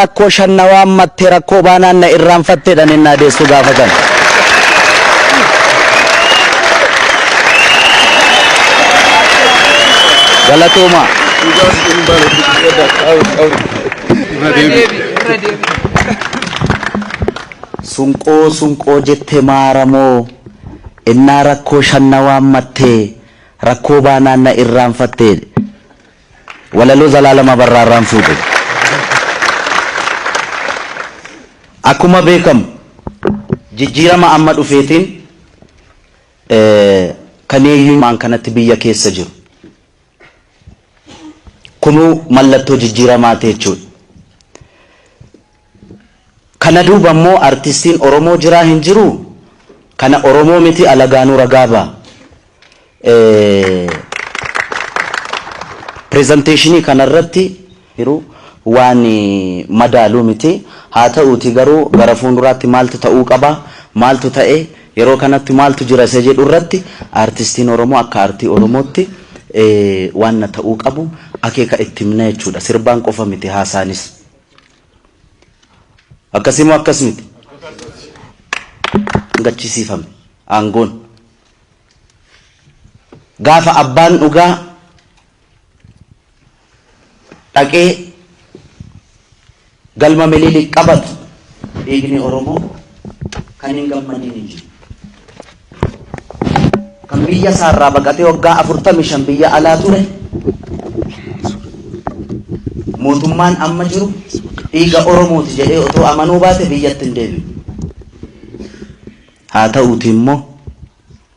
rakkoo shannawaa mattee rakkoo baanaan na irraanfatteedhaan inni adeessu gaafatan. Galatooma. Sunqoo jettee maaramoo innaa rakkoo shannawaa mattee rakkoo baanaan na irraanfattee walaloo Zalaalama Barraarraan fuudhe. Akkuma beekamu jijjiirama amma dhufeetiin kan eeyyumaan kanatti biyya keessa jiru kunuu mallattoo jijjiiramaa ta'e jechuudha. Kana duuba immoo artistiin Oromoo jiraa hin jiru kana Oromoo miti alagaanuu ragaa ba'a. Presenteeshinii kanarratti yeroo waan madaaluu miti haa ta'uuti garuu gara fuulduraatti maaltu ta'uu qaba maaltu ta'e yeroo kanatti maaltu jira isa jedhu irratti artistiin Oromoo akka artii Oromootti waan na ta'uu qabu akeeka itti himna jechuudha. Sirbaan qofa miti haasaanis akkasimoo akkas miti gachisiifame aangoon gaafa abbaan dhugaa dhaqee galma Miliilii qabatu dhiigni Oromoo kan hin gammadin hin jiru. Kan biyya isaarraa baqatee waggaa 45 biyya alaa ture mootummaan amma jiru dhiiga Oromooti jedhee otoo amanuu baate biyyatti hin deebi'u. Haa ta'uuti immoo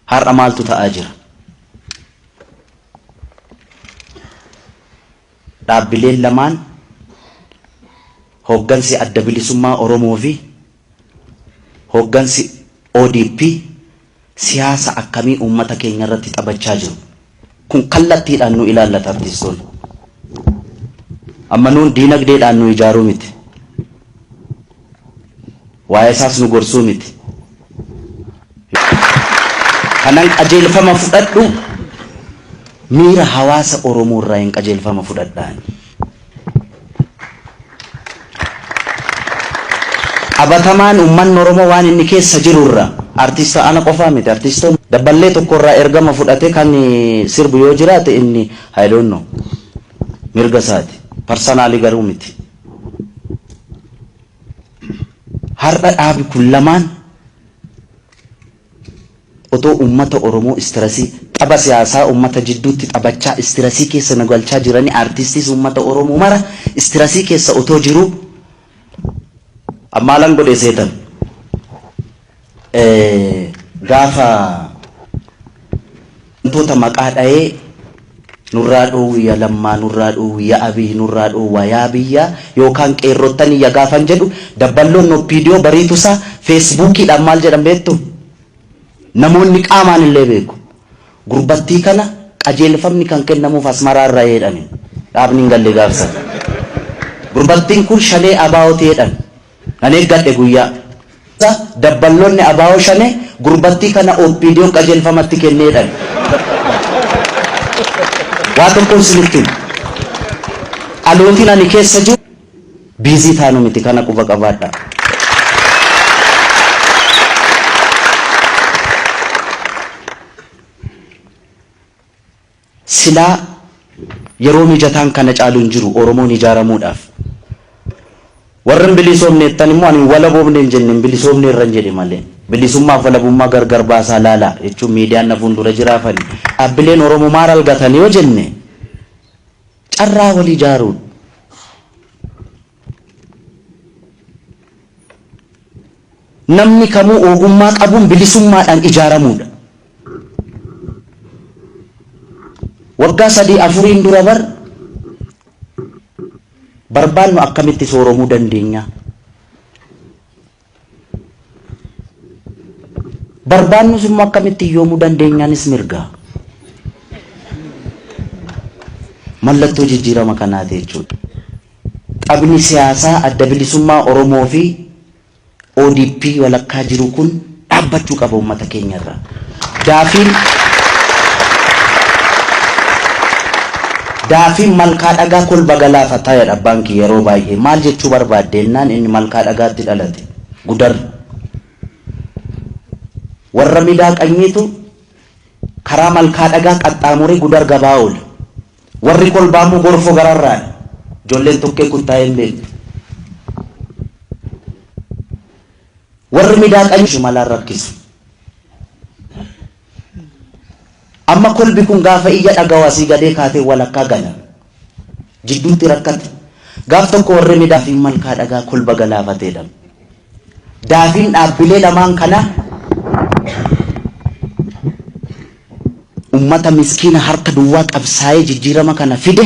har'a maaltu ta'aa jira? Dhaabbileen lamaan hoggansi adda bilisummaa Oromoo fi hoggansi ODP siyaasa akkamii uummata keenya irratti taphachaa jiru. Kun kallattiidhaan nu ilaallata artistoonni. Amma nuun diinagdeedhaan nu ijaaruu miti. Waa'ee isaas nu gorsuu miti. Kanan qajeelfama fudhadhu miira hawaasa Oromoo irraa hin qajeelfama fudhadhaan. Qabatamaan uummanni Oromoo waan inni keessa jirurra artista ana qofaa miti artistoon dabballee tokko irraa ergama fudhatee kan sirbu yoo jiraate inni I don't know mirga isaati personally garuu miti. Har'a dhaabi kun lamaan otoo uummata Oromoo istirasii tapha siyaasaa uummata jidduutti taphachaa istirasii keessa nagalchaa jiranii artistiis uummata Oromoo mara istirasii keessa otoo jiru ammalan godhe seetan gaafa wantoota maqaa dha'ee nurraa dhoowwiya Lammaa nurraa dhoowwiya Abiy nurraa dhoowwa yaa biyya yookaan qeerrottan iyya gaafan jedhu dabballoon Oppiidiyoo bariitusaa feesbuukiidhaan maal jedhan beektu namoonni qaamaan illee beeku gurbattii kana qajeelfamni kan kennamuuf Asmaraarraa jedhame dhaabni hin galle gaafsan gurbattiin kun shalee abaa'ooti jedhan nan eeggadhe guyyaa dabballoonni abaa'oo shane gurbattii kana Oppiidiyoon qajeelfamatti kenneedhan waa tokkoon sinitti alootiin ani keessa jiru biizii taanu miti kana quba qabaadha. Silaa yeroo mijataan kana caalu hin jiru Oromoon ijaaramuudhaaf. Warren bilisoomneettan immoo ani wala boobne hin jenne bilisoomne irra hin jedhe malee bilisummaaf walabummaa gargar baasaa laala jechuun miidiyaan na fuuldura jiraafani. Dhaabbileen Oromoo maal argatan yoo jenne carraa wal ijaaruun namni kamuu ogummaa qabuun bilisummaadhaan ijaaramuudha. Waggaa 3-4 dura barbaannu akkamitti sooromuu dandeenya? Barbaannus immoo akkamitti yoomuu dandeenyaanis mirga. Mallattoo jijjiirama kanaati jechuudha. Qabni siyaasaa adda bilisummaa Oromoo fi ODP walakkaa jiru kun dhaabbachuu qaba uummata keenyarraa. Daafin malkaa dhagaa kolba galaafataa jedha abbaan kiyya yeroo baay'ee. Maal jechuu barbaaddennaan inni malkaa dhagaatti dhalate Gudar. Warra miidhaqanyiitu karaa malkaa dhagaa qaxxaamuree Gudar gabaa oole. Warri kolbaamu gorfoo gararraan ijoolleen tokkee kuttaa'ee hin beekne. Warri miidhaqanyiitu malaan rakkisu. Amma kolbi kun gaafa iyya dhagawasii gadee kaatee walakkaa gala. Jidduutti rakkate. Gaaf tokko warri midhaafiin malkaa dhagaa kolba galaafateedha. Daafiin dhaabbilee lamaan kana ummata miskiina harka duwwaa qabsaa'ee jijjiirama kana fide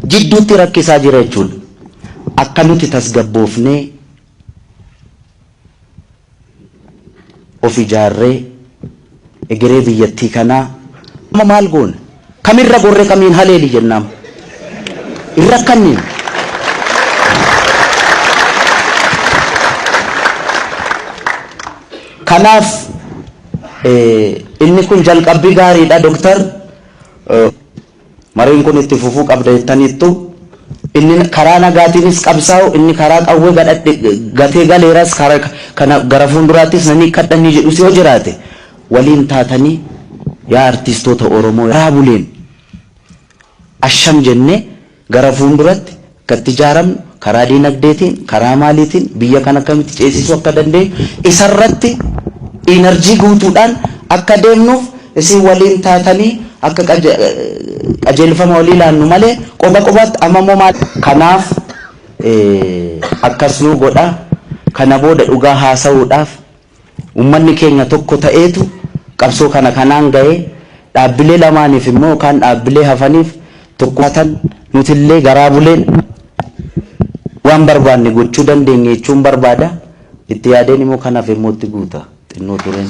jidduutti rakkisaa jira jechuudha. Akka nuti tasgabboofnee of ijaarree egeree biyyattii kanaa maal goone kamirra gorre kamiin haleeli jennaam irra kanniin kanaaf inni kun jalqabbii gaariidha doktar mariin kun itti fufuu qabda jettaniittu inni karaa nagaatiinis qabsaa'u inni karaa qawwee gatee galeeras kana gara fuulduraattis nani kadhanii jedhu si yoo jiraate waliin taatanii yaa artistoota Oromoo raabuleen asham jenne gara fuulduratti gatti ijaaramnu karaa diinagdeetiin karaa maaliitiin biyya kana akkamitti ceesisuu akka dandeenyu isarratti enerjii guutuudhaan akka deemnuuf isin waliin taatanii akka qajeelfama walii laannu malee qoba qobaatti ammoo maal kanaaf akkasuma godha kana booda dhugaa haasa'uudhaaf ummanni keenya tokko ta'eetu qabsoo kana kanaan ga'ee dhaabbilee lamaaniif immoo kan dhaabbilee hafaniif tokkotan nutillee garaa buleen waan barbaanne gochuu dandeenya jechuun barbaada itti yaadeen immoo kanaaf immoo itti guuta xinnoo tureen